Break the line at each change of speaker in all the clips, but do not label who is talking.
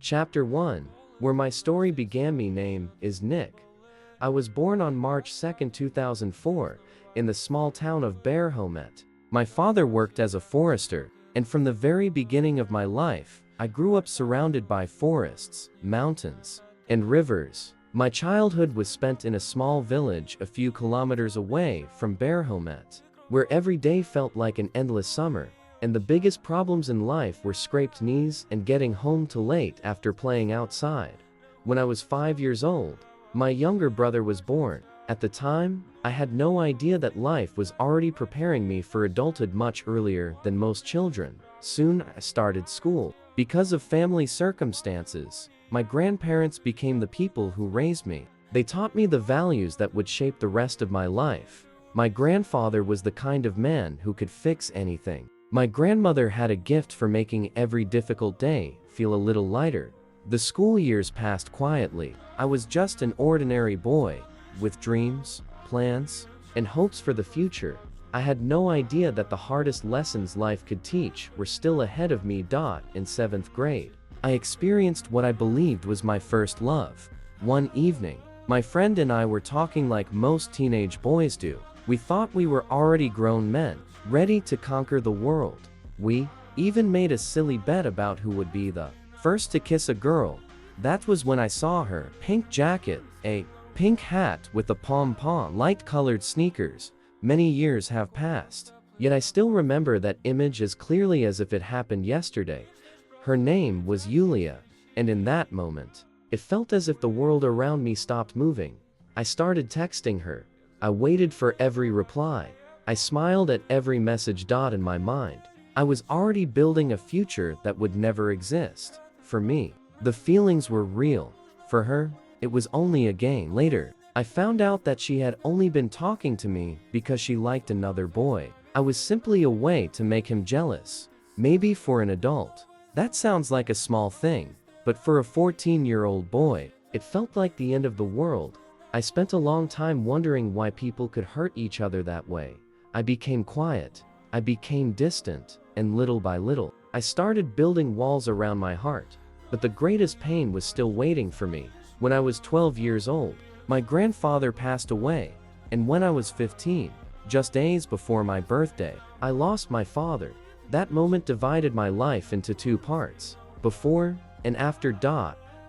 Chapter 1, where my story began. My name is Nick. I was born on March 2, 2004, in the small town of Berhomet. My father worked as a forester, and from the very beginning of my life, I grew up surrounded by forests, mountains, and rivers. My childhood was spent in a small village a few kilometers away from Berhomet, where every day felt like an endless summer, and the biggest problems in life were scraped knees and getting home too late after playing outside. When I was 5 years old, my younger brother was born. At the time, I had no idea that life was already preparing me for adulthood much earlier than most children. Soon I started school. Because of family circumstances, my grandparents became the people who raised me. They taught me the values that would shape the rest of my life. My grandfather was the kind of man who could fix anything. My grandmother had a gift for making every difficult day feel a little lighter. The school years passed quietly. I was just an ordinary boy, with dreams, plans, and hopes for the future. I had no idea that the hardest lessons life could teach were still ahead of me. In 7th grade, I experienced what I believed was my first love. One evening, my friend and I were talking like most teenage boys do. We thought we were already grown men, ready to conquer the world. We even made a silly bet about who would be the first to kiss a girl. That was when I saw her pink jacket, a pink hat with a pom-pom, light-colored sneakers. Many years have passed, yet I still remember that image as clearly as if it happened yesterday. Her name was Yulia, and in that moment, it felt as if the world around me stopped moving. I started texting her. I waited for every reply. I smiled at every message. In my mind, I was already building a future that would never exist. For me, the feelings were real. For her, it was only a game. Later, I found out that she had only been talking to me because she liked another boy. I was simply a way to make him jealous. Maybe for an adult, that sounds like a small thing, but for a 14-year-old boy, it felt like the end of the world. I spent a long time wondering why people could hurt each other that way. I became quiet. I became distant, and little by little, I started building walls around my heart. But the greatest pain was still waiting for me. When I was 12 years old, my grandfather passed away, and when I was 15, just days before my birthday, I lost my father. That moment divided my life into two parts. Before and after.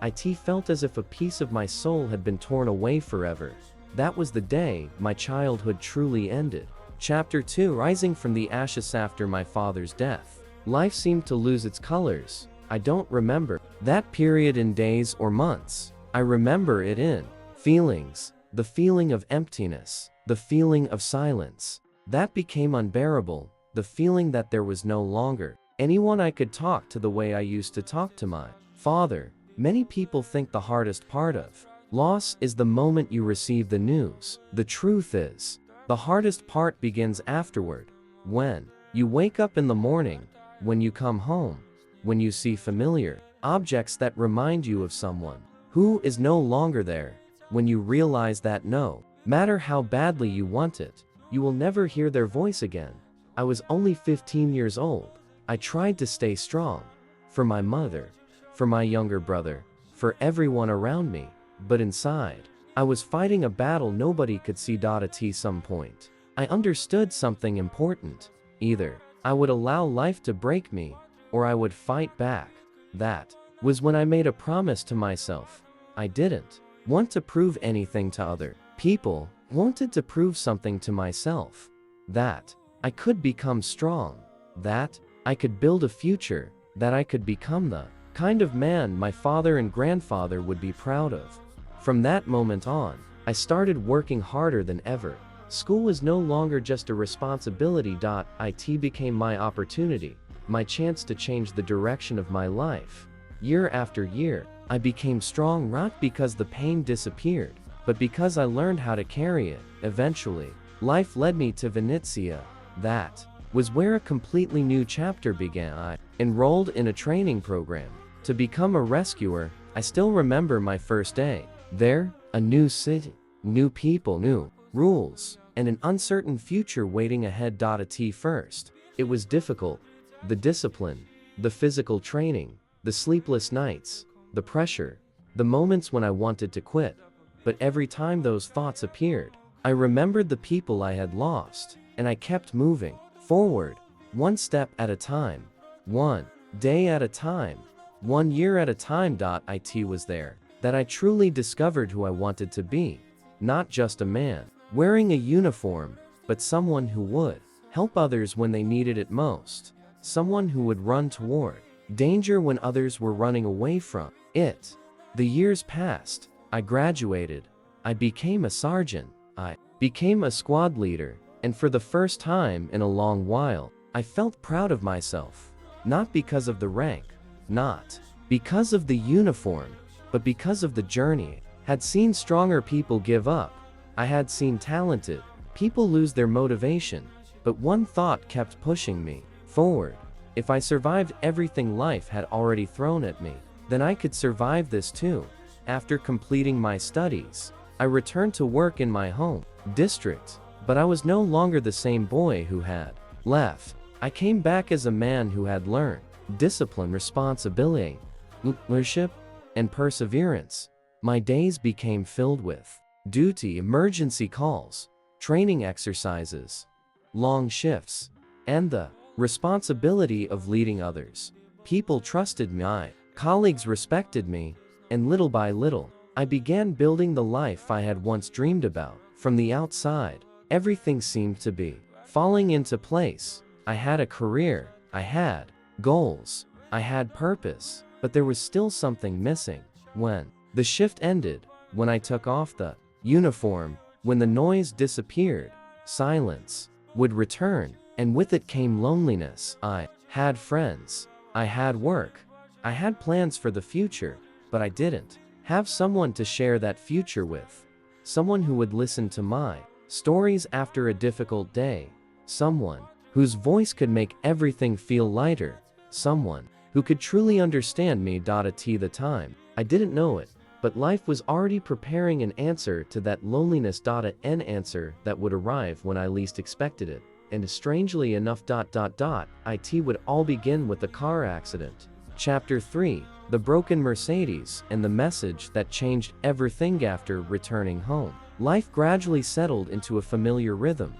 It felt as if a piece of my soul had been torn away forever. That was the day my childhood truly ended. Chapter 2, rising from the ashes. After my father's death, life seemed to lose its colors. I don't remember that period in days or months. I remember it in feelings. The feeling of emptiness. The feeling of silence. That became unbearable. The feeling that there was no longer anyone I could talk to the way I used to talk to my father. Many people think the hardest part of loss is the moment you receive the news. The truth is, the hardest part begins afterward. When you wake up in the morning, when you come home, when you see familiar objects that remind you of someone who is no longer there, when you realize that no matter how badly you want it, you will never hear their voice again. I was only 15 years old. I tried to stay strong. For my mother, for my younger brother, for everyone around me. But inside, I was fighting a battle nobody could see. At some point, I understood something important. Either I would allow life to break me, or I would fight back. That was when I made a promise to myself. I didn't want to prove anything to other people. Wanted to prove something to myself. That I could become strong. That I could build a future. That I could become the kind of man my father and grandfather would be proud of. From that moment on, I started working harder than ever. School was no longer just a responsibility. It became my opportunity, my chance to change the direction of my life. Year after year, I became strong not because the pain disappeared, but because I learned how to carry it. Eventually, life led me to Venezia. That was where a completely new chapter began. I enrolled in a training program to become a rescuer. I still remember my first day there, a new city, new people, new rules, and an uncertain future waiting ahead. At first, it was difficult. The discipline, the physical training, the sleepless nights, the pressure, the moments when I wanted to quit. But every time those thoughts appeared, I remembered the people I had lost, and I kept moving forward, one step at a time, one day at a time, 1 year at a time. It was there that I truly discovered who I wanted to be, not just a man wearing a uniform, but someone who would help others when they needed it most, someone who would run toward danger when others were running away from it. The years passed, I graduated, I became a sergeant, I became a squad leader, and for the first time in a long while, I felt proud of myself, not because of the rank, not because of the uniform, but because of the journey. Had seen stronger people give up, I had seen talented people lose their motivation, but one thought kept pushing me forward. If I survived everything life had already thrown at me, then I could survive this too. After completing my studies, I returned to work in my home district, but I was no longer the same boy who had left. I came back as a man who had learned discipline, responsibility, leadership, and perseverance. My days became filled with duty, emergency calls, training exercises, long shifts, and the responsibility of leading others. People trusted me, my colleagues respected me, and little by little, I began building the life I had once dreamed about. From the outside, everything seemed to be falling into place. I had a career, I had goals, I had purpose, but there was still something missing. When the shift ended, when I took off the uniform, when the noise disappeared, silence would return, and with it came loneliness. I had friends, I had work, I had plans for the future, but I didn't have someone to share that future with, someone who would listen to my stories after a difficult day, someone whose voice could make everything feel lighter, someone who could truly understand me. At the time, I didn't know it, but life was already preparing an answer to that loneliness. An answer that would arrive when I least expected it. And strangely enough, it would all begin with a car accident. Chapter 3, The Broken Mercedes and the Message That Changed Everything. After returning home, life gradually settled into a familiar rhythm.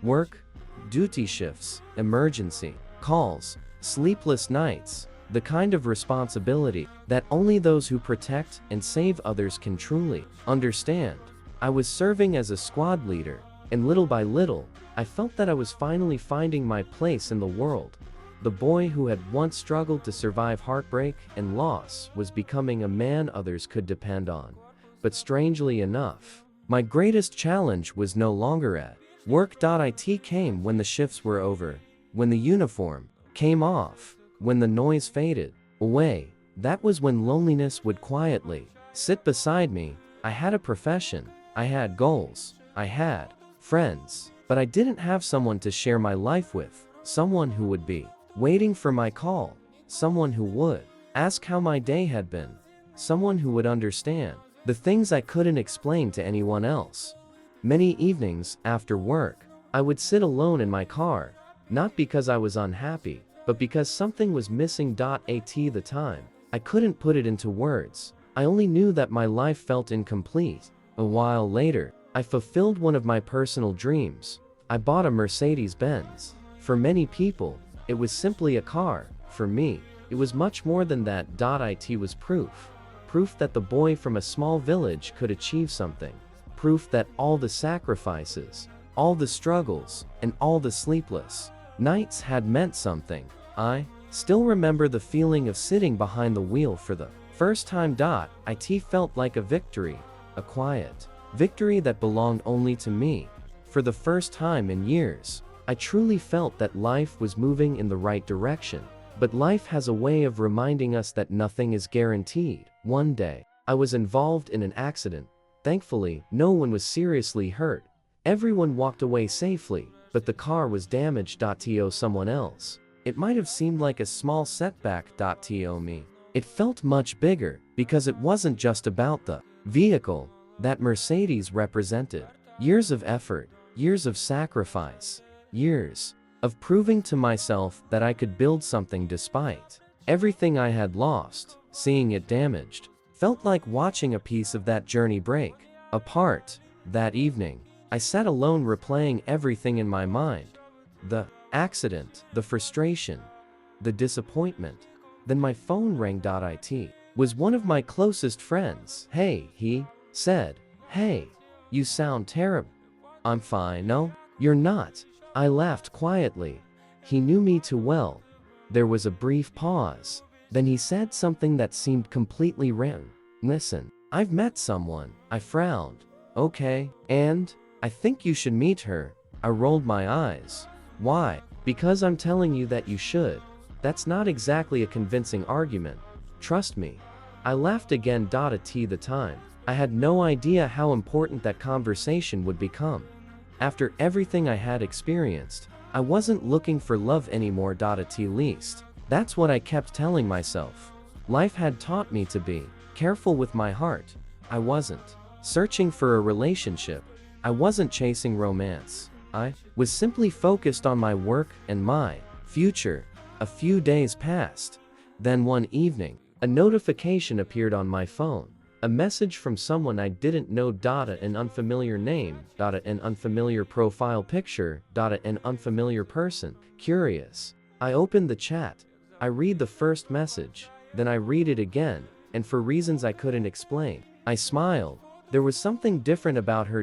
Work, duty shifts, emergency calls, sleepless nights, the kind of responsibility that only those who protect and save others can truly understand. I was serving as a squad leader, and little by little, I felt that I was finally finding my place in the world. The boy who had once struggled to survive heartbreak and loss was becoming a man others could depend on. But strangely enough, my greatest challenge was no longer at work. It came when the shifts were over, when the uniform came off, when the noise faded away. That was when loneliness would quietly sit beside me. I had a profession, I had goals, I had friends, but I didn't have someone to share my life with, someone who would be waiting for my call, someone who would ask how my day had been, someone who would understand the things I couldn't explain to anyone else. Many evenings after work, I would sit alone in my car, not because I was unhappy, but because something was missing. At the time, I couldn't put it into words. I only knew that my life felt incomplete. A while later, I fulfilled one of my personal dreams. I bought a Mercedes-Benz. For many people, it was simply a car. For me, it was much more than that. It was proof that the boy from a small village could achieve something. Proof that all the sacrifices, all the struggles, and all the sleepless nights had meant something. I still remember the feeling of sitting behind the wheel for the first time. It felt like a victory, a quiet victory that belonged only to me. For the first time in years, I truly felt that life was moving in the right direction. But life has a way of reminding us that nothing is guaranteed. One day, I was involved in an accident. Thankfully, no one was seriously hurt. Everyone walked away safely, but the car was damaged. To someone else, it might have seemed like a small setback. To me, it felt much bigger, because it wasn't just about the vehicle. That Mercedes represented years of effort, years of sacrifice, years of proving to myself that I could build something despite Everything I had lost, seeing it damaged, felt like watching a piece of that journey break apart. That evening, I sat alone replaying everything in my mind. The accident, the frustration, the disappointment. Then my phone rang. It was one of my closest friends. "Hey," he said. "Hey, you sound terrible." "I'm fine." "No, you're not." I laughed quietly. He knew me too well. There was a brief pause. Then he said something that seemed completely random. "Listen, I've met someone." I frowned. "Okay, and?" "I think you should meet her." I rolled my eyes. "Why?" "Because I'm telling you that you should." That's not exactly a convincing argument. Trust me. I laughed again. At the time, I had no idea how important that conversation would become. After everything I had experienced, I wasn't looking for love anymore. At least, that's what I kept telling myself. Life had taught me to be careful with my heart. I wasn't searching for a relationship. I wasn't chasing romance. I was simply focused on my work and my future. A few days passed. Then one evening, a notification appeared on my phone. A message from someone I didn't know. An unfamiliar name. An unfamiliar profile picture. An unfamiliar person. Curious, I opened the chat. I read the first message. Then I read it again, and for reasons I couldn't explain, I smiled. There was something different about her.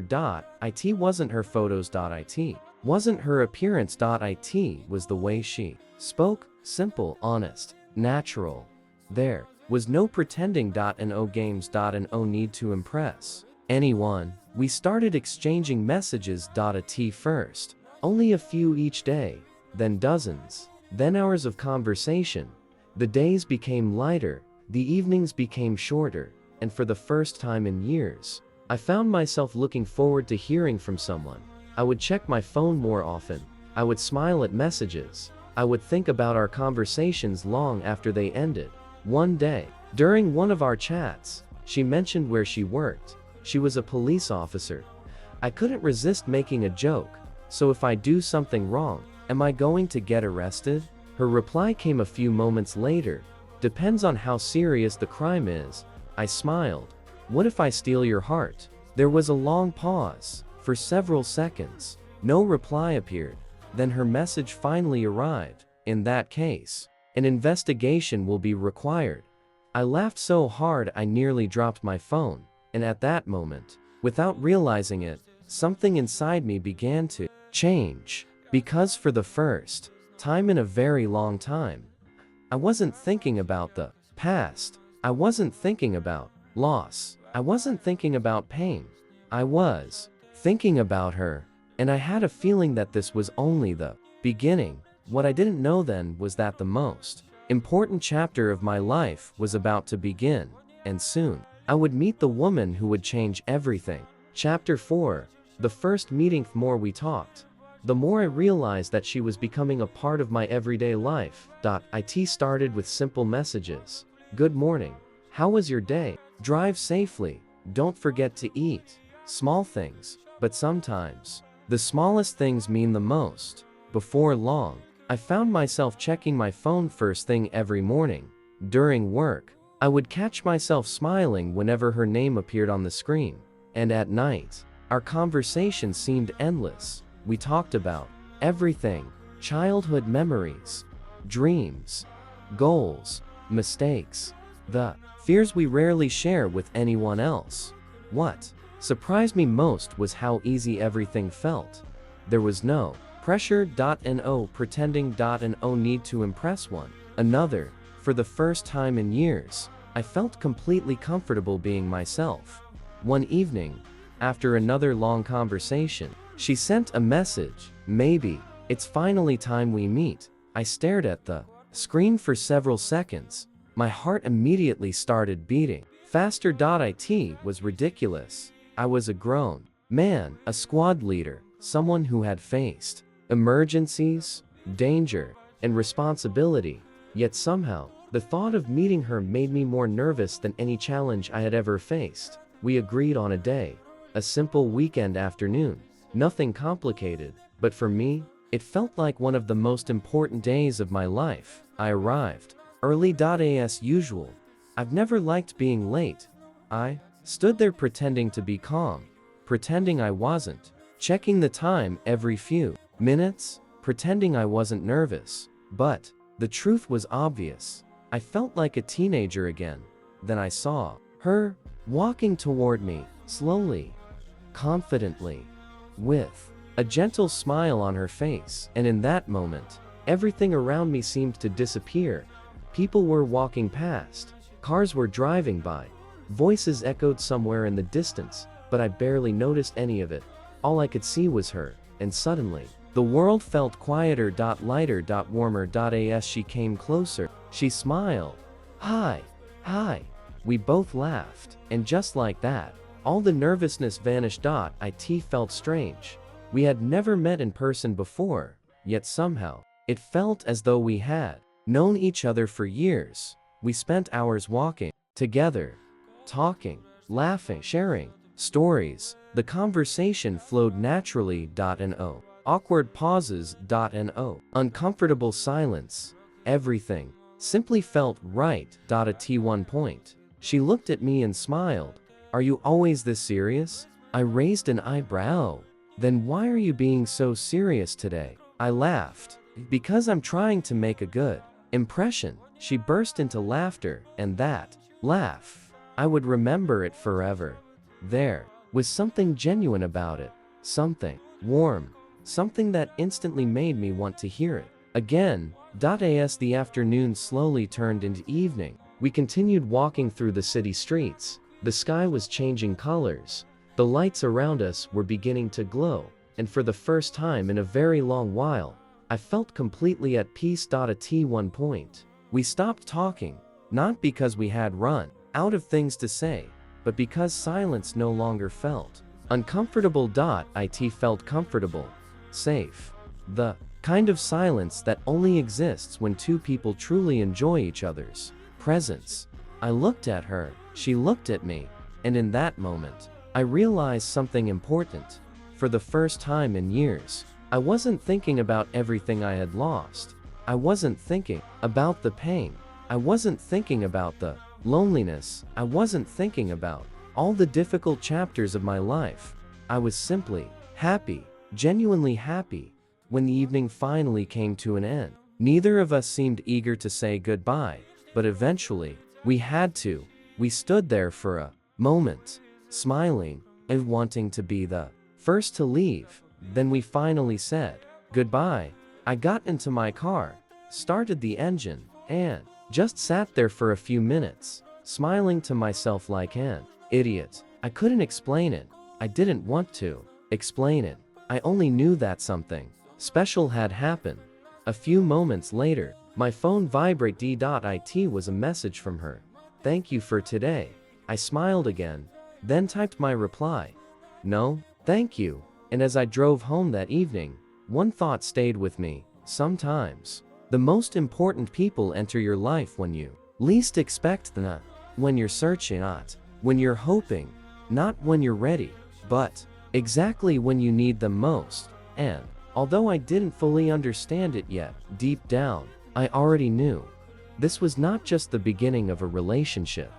It wasn't her photos. It wasn't her appearance. It was the way she spoke. Simple, honest, natural. There was no pretending. No games. No need to impress anyone. We started exchanging messages. At first, only a few each day, then dozens, then hours of conversation. The days became lighter, the evenings became shorter, and for the first time in years, I found myself looking forward to hearing from someone. I would check my phone more often. I would smile at messages. I would think about our conversations long after they ended. One day, during one of our chats, she mentioned where she worked. She was a police officer. I couldn't resist making a joke. "So if I do something wrong, am I going to get arrested?" Her reply came a few moments later. "Depends on how serious the crime is." I smiled. "What if I steal your heart?" There was a long pause. For several seconds, no reply appeared. Then her message finally arrived. "In that case, an investigation will be required." I laughed so hard I nearly dropped my phone, and at that moment, without realizing it, something inside me began to change. Because for the first time in a very long time, I wasn't thinking about the past. I wasn't thinking about loss. I wasn't thinking about pain. I was thinking about her. And I had a feeling that this was only the beginning. What I didn't know then was that the most important chapter of my life was about to begin, and soon, I would meet the woman who would change everything. Chapter 4. The first meeting. The more we talked, the more I realized that she was becoming a part of my everyday life. It started with simple messages. "Good morning. How was your day? Drive safely. Don't forget to eat." Small things, but sometimes, the smallest things mean the most. Before long, I found myself checking my phone first thing every morning. During work, I would catch myself smiling whenever her name appeared on the screen. And at night, our conversation seemed endless. We talked about everything: childhood memories, dreams, goals, mistakes, the fears we rarely share with anyone else. What surprised me most was how easy everything felt. There was no pressure. No pretending. No need to impress one another. For the first time in years, I felt completely comfortable being myself. One evening, after another long conversation, she sent a message. "Maybe it's finally time we meet." I stared at the screen for several seconds. My heart immediately started beating faster. It was ridiculous. I was a grown man, a squad leader, someone who had faced emergencies, danger, and responsibility. Yet somehow, the thought of meeting her made me more nervous than any challenge I had ever faced. We agreed on a day, a simple weekend afternoon. Nothing complicated, but for me, it felt like one of the most important days of my life. I arrived Early. As usual. I've never liked being late. I stood there pretending to be calm, pretending I wasn't, checking the time every few minutes, pretending I wasn't nervous. But the truth was obvious. I felt like a teenager again. Then I saw her walking toward me, slowly, confidently, with a gentle smile on her face. And in that moment, everything around me seemed to disappear. People were walking past, cars were driving by, voices echoed somewhere in the distance, but I barely noticed any of it. All I could see was her, and suddenly, the world felt quieter. Lighter. Warmer. As she came closer, she smiled. Hi. Hi. We both laughed, and just like that, all the nervousness vanished. It felt strange. We had never met in person before, yet somehow, it felt as though we had known each other for years. We spent hours walking together, talking, laughing, sharing stories. The conversation flowed naturally. No awkward pauses. No uncomfortable silence. Everything simply felt right. At one point, she looked at me and smiled. Are you always this serious? I raised an eyebrow. Then why are you being so serious today? I laughed. Because I'm trying to make a good impression. She burst into laughter, and that laugh, I would remember it forever. There was something genuine about it, something warm, something that instantly made me want to hear it again. As the afternoon slowly turned into evening, we continued walking through the city streets. The sky was changing colors. The lights around us were beginning to glow, and for the first time in a very long while, I felt completely at peace. At one point, we stopped talking, not because we had run out of things to say, but because silence no longer felt uncomfortable. It felt comfortable, safe. The kind of silence that only exists when two people truly enjoy each other's presence. I looked at her, she looked at me, and in that moment, I realized something important. For the first time in years, I wasn't thinking about everything I had lost. I wasn't thinking about the pain. I wasn't thinking about the loneliness. I wasn't thinking about all the difficult chapters of my life. I was simply happy, genuinely happy. When the evening finally came to an end, neither of us seemed eager to say goodbye, but eventually, we had to. We stood there for a moment, smiling and wanting to be the first to leave. Then we finally said goodbye. I got into my car, started the engine, and just sat there for a few minutes, smiling to myself like an idiot. I couldn't explain it. I didn't want to explain it. I only knew that something special had happened. A few moments later, my phone vibrated. It was a message from her. Thank you for today. I smiled again, then typed my reply. No, thank you. And as I drove home that evening, one thought stayed with me. Sometimes, the most important people enter your life when you least expect them. When you're searching, not when you're hoping, not when you're ready, but exactly when you need them most. And although I didn't fully understand it yet, deep down, I already knew. This was not just the beginning of a relationship.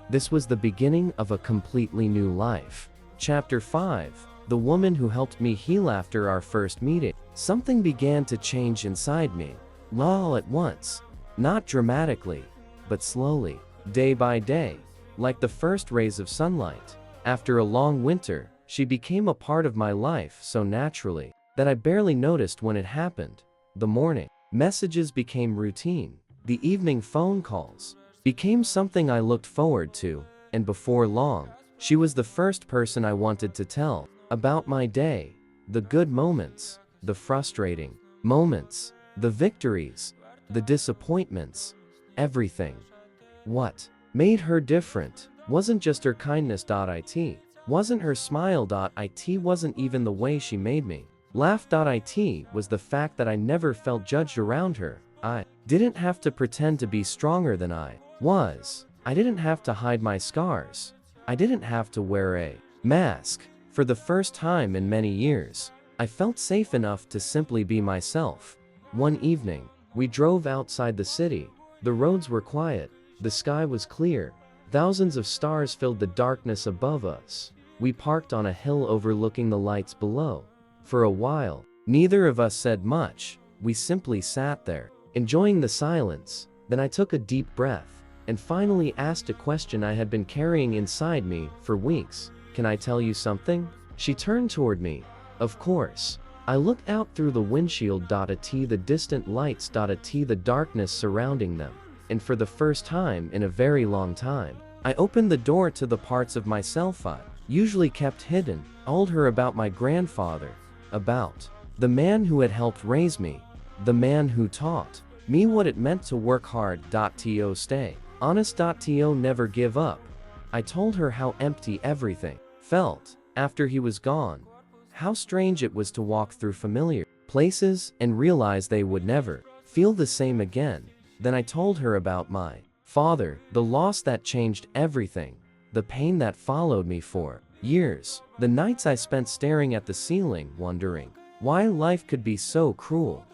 This was the beginning of a completely new life. Chapter 5. The woman who helped me heal. After our first meeting, something began to change inside me. All at once. Not dramatically, but slowly, day by day, like the first rays of sunlight. After a long winter, she became a part of my life so naturally that I barely noticed when it happened. The morning messages became routine. The evening phone calls became something I looked forward to, and before long, she was the first person I wanted to tell about my day. The good moments, the frustrating moments, the victories, the disappointments, everything. What made her different wasn't just her kindness. It wasn't her smile. It wasn't even the way she made me laugh. It was the fact that I never felt judged around her. I didn't have to pretend to be stronger than I was. I didn't have to hide my scars. I didn't have to wear a mask. For the first time in many years, I felt safe enough to simply be myself. One evening, we drove outside the city. The roads were quiet, the sky was clear, thousands of stars filled the darkness above us. We parked on a hill overlooking the lights below. For a while, neither of us said much, we simply sat there, enjoying the silence. Then I took a deep breath, and finally asked a question I had been carrying inside me for weeks. "Can I tell you something?" She turned toward me. "Of course." I looked out through the windshield. The distant lights. The darkness surrounding them. And for the first time in a very long time, I opened the door to the parts of myself I usually kept hidden. I told her about my grandfather, about the man who had helped raise me, the man who taught me what it meant to work hard. To stay honest. To never give up. I told her how empty everything felt after he was gone. How strange it was to walk through familiar places and realize they would never feel the same again. Then I told her about my father, the loss that changed everything, the pain that followed me for years, the nights I spent staring at the ceiling, wondering why life could be so cruel,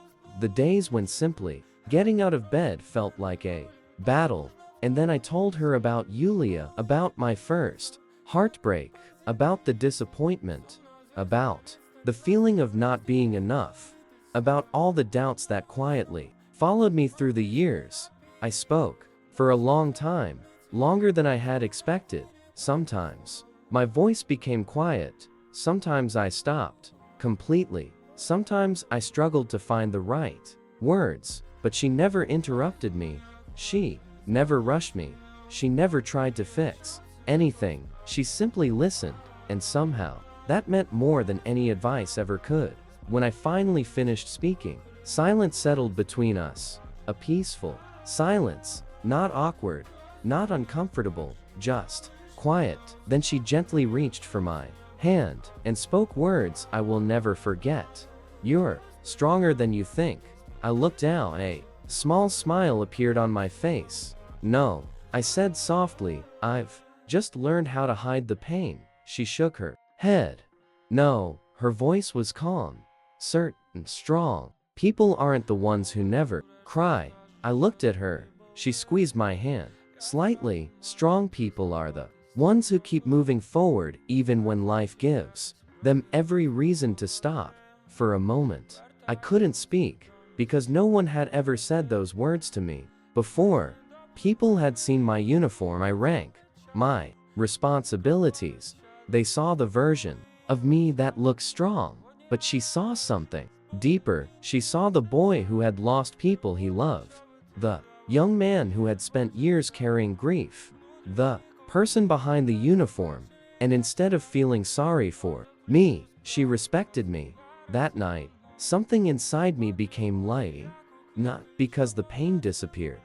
the days when simply getting out of bed felt like a battle. And then I told her about Yulia, about my first heartbreak, about the disappointment, about the feeling of not being enough, about all the doubts that quietly followed me through the years. I spoke for a long time, longer than I had expected. Sometimes my voice became quiet, sometimes I stopped completely, sometimes I struggled to find the right words, but she never interrupted me. She never rushed me. She never tried to fix anything. She simply listened, and somehow that meant more than any advice ever could. When I finally finished speaking, silence settled between us. A peaceful silence, not awkward, not uncomfortable, just quiet. Then she gently reached for my hand and spoke words I will never forget. "You're stronger than you think." I looked down. A small smile appeared on my face. "No," I said softly, "I've just learned how to hide the pain." She shook her head. "No." Her voice was calm, certain, strong. "People aren't the ones who never cry." I looked at her. She squeezed my hand slightly. "Strong people are the ones who keep moving forward even when life gives them every reason to stop." For a moment, I couldn't speak, because no one had ever said those words to me before. People had seen my uniform, my rank, my responsibilities. They saw the version of me that looked strong, but she saw something deeper. She saw the boy who had lost people he loved, the young man who had spent years carrying grief, the person behind the uniform. And instead of feeling sorry for me, she respected me. That night, something inside me became light, not because the pain disappeared,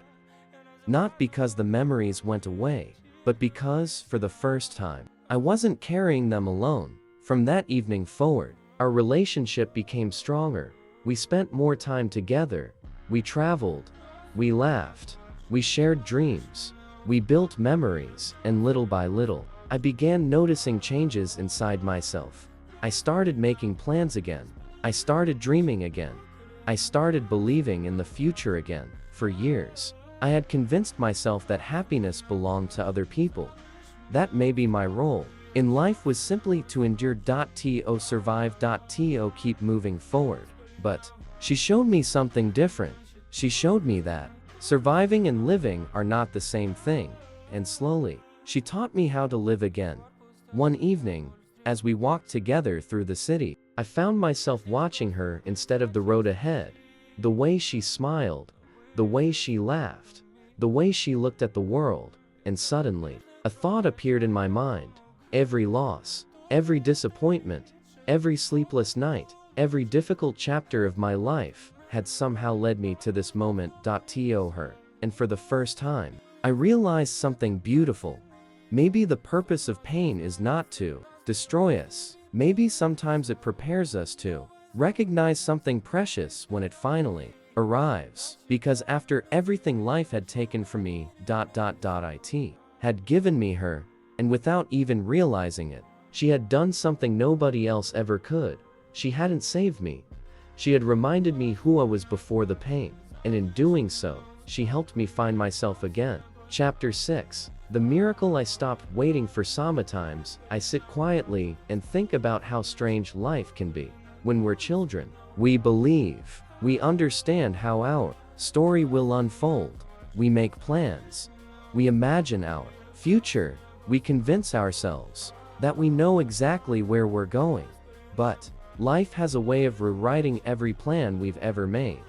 not because the memories went away, but because, for the first time, I wasn't carrying them alone. From that evening forward, our relationship became stronger. We spent more time together. We traveled. We laughed. We shared dreams. We built memories, and little by little, I began noticing changes inside myself. I started making plans again. I started dreaming again. I started believing in the future again. For years, I had convinced myself that happiness belonged to other people. That maybe my role in life was simply to endure. To survive. To keep moving forward. But she showed me something different. She showed me that surviving and living are not the same thing. And slowly, she taught me how to live again. One evening, as we walked together through the city, I found myself watching her instead of the road ahead. The way she smiled, the way she laughed, the way she looked at the world. And suddenly, a thought appeared in my mind. Every loss, every disappointment, every sleepless night, every difficult chapter of my life had somehow led me to this moment. To her. And for the first time, I realized something beautiful. Maybe the purpose of pain is not to destroy us. Maybe sometimes it prepares us to recognize something precious when it finally arrives. Because after everything life had taken from me, it had given me her, and without even realizing it, she had done something nobody else ever could. She hadn't saved me. She had reminded me who I was before the pain, and in doing so, she helped me find myself again. Chapter 6. The miracle. I stopped waiting for sometimes. I sit quietly and think about how strange life can be. When we're children, we believe, we understand how our story will unfold. We make plans. We imagine our future. We convince ourselves that we know exactly where we're going. But life has a way of rewriting every plan we've ever made.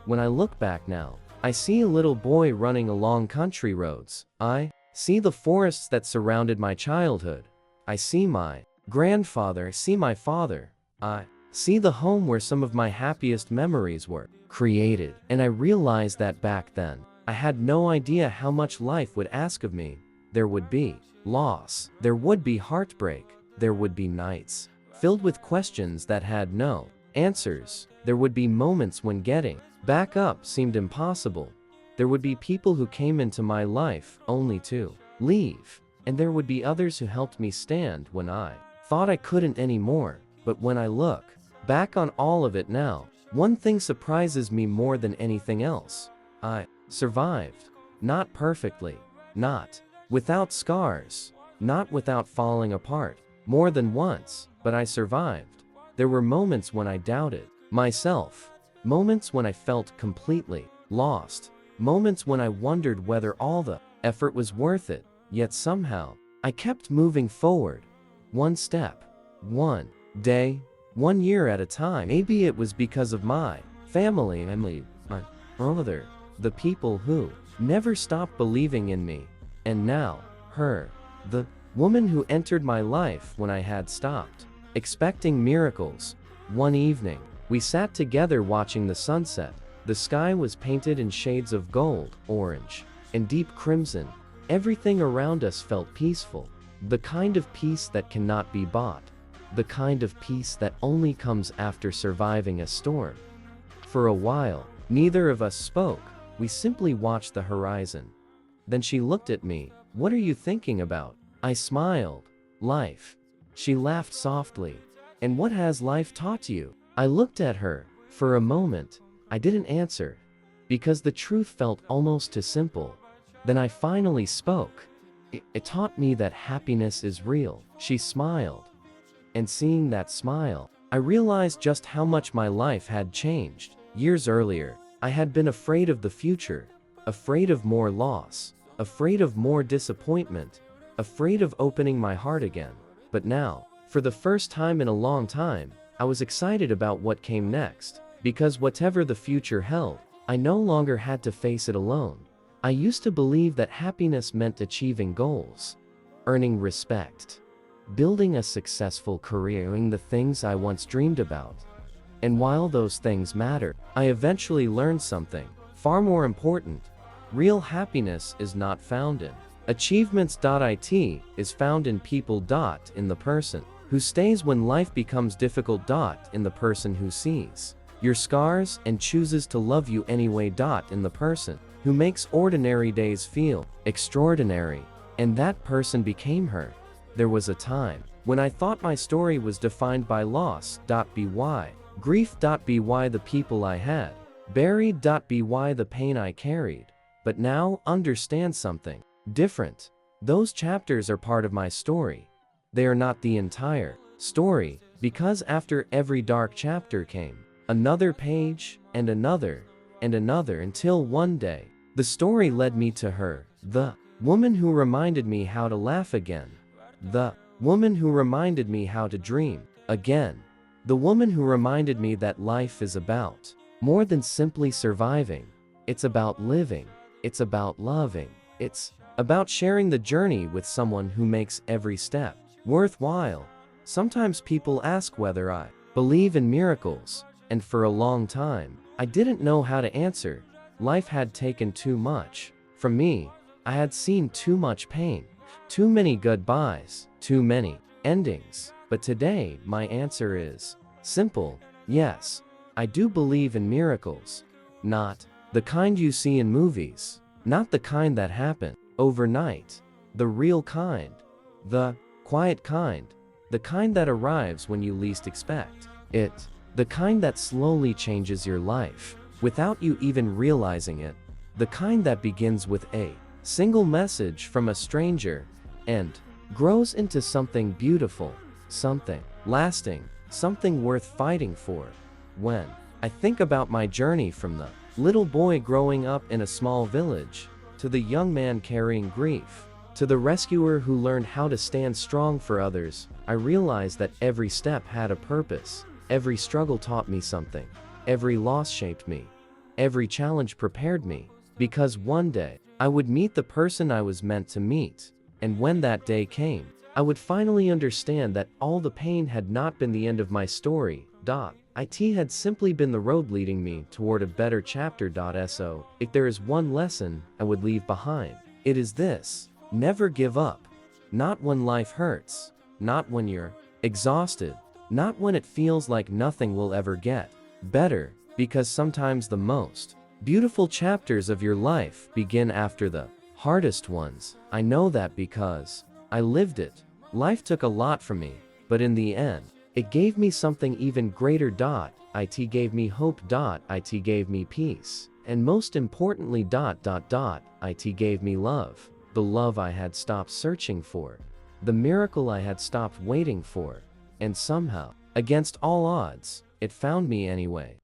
When I look back now, I see a little boy running along country roads. I see the forests that surrounded my childhood. I see my grandfather. I see my father. I see the home where some of my happiest memories were created. And I realized that back then, I had no idea how much life would ask of me. There would be loss. There would be heartbreak. There would be nights filled with questions that had no answers. There would be moments when getting back up seemed impossible. There would be people who came into my life only to leave. And there would be others who helped me stand when I thought I couldn't anymore. But when I look back on all of it now, one thing surprises me more than anything else. I survived. Not perfectly. Not without scars. Not without falling apart. More than once, but I survived. There were moments when I doubted myself. Moments when I felt completely lost. Moments when I wondered whether all the effort was worth it. Yet somehow, I kept moving forward. One step. One day. 1 year at a time. Maybe it was because of my family, my brother, the people who never stopped believing in me. And now, her, the woman who entered my life when I had stopped expecting miracles. One evening, we sat together watching the sunset. The sky was painted in shades of gold, orange, and deep crimson. Everything around us felt peaceful. The kind of peace that cannot be bought. The kind of peace that only comes after surviving a storm. For a while, neither of us spoke. We simply watched the horizon. Then she looked at me. "What are you thinking about?" I smiled. "Life." She laughed softly. "And what has life taught you?" I looked at her. For a moment, I didn't answer, because the truth felt almost too simple. Then I finally spoke. It taught me that happiness is real." She smiled. And seeing that smile, I realized just how much my life had changed. Years earlier, I had been afraid of the future, afraid of more loss, afraid of more disappointment, afraid of opening my heart again. But now, for the first time in a long time, I was excited about what came next, because whatever the future held, I no longer had to face it alone. I used to believe that happiness meant achieving goals, earning respect, building a successful career, doing the things I once dreamed about. And while those things matter, I eventually learned something far more important. Real happiness is not found in achievements. It is found in people. In the person who stays when life becomes difficult. In the person who sees your scars and chooses to love you anyway. In the person who makes ordinary days feel extraordinary. And that person became her. There was a time when I thought my story was defined by loss. By grief. By the people I had buried. By the pain I carried. But now, understand something different. Those chapters are part of my story. They are not the entire story, because after every dark chapter came another page, and another, and another, until one day, the story led me to her, the woman who reminded me how to laugh again. The woman who reminded me how to dream again. The woman who reminded me that life is about more than simply surviving. It's about living. It's about loving. It's about sharing the journey with someone who makes every step worthwhile. Sometimes people ask whether I believe in miracles, and for a long time, I didn't know how to answer. Life had taken too much from me. I had seen too much pain, too many goodbyes, too many endings. But today, my answer is simple. Yes, I do believe in miracles. Not the kind you see in movies. Not the kind that happen overnight. The real kind. The quiet kind. The kind that arrives when you least expect it. The kind that slowly changes your life without you even realizing it. The kind that begins with a single message from a stranger and grows into something beautiful, something lasting, something worth fighting for. When I think about my journey from the little boy growing up in a small village, to the young man carrying grief, to the rescuer who learned how to stand strong for others, I realize that every step had a purpose. Every struggle taught me something. Every loss shaped me. Every challenge prepared me, because one day, I would meet the person I was meant to meet. And when that day came, I would finally understand that all the pain had not been the end of my story. It had simply been the road leading me toward a better chapter. So, if there is one lesson I would leave behind, it is this: never give up. Not when life hurts. Not when you're exhausted. Not when it feels like nothing will ever get better, because sometimes the most beautiful chapters of your life begin after the hardest ones. I know that because I lived it. Life took a lot from me, but in the end, it gave me something even greater. It gave me hope. It gave me peace. And most importantly, it gave me love. The love I had stopped searching for. The miracle I had stopped waiting for. And somehow, against all odds, it found me anyway.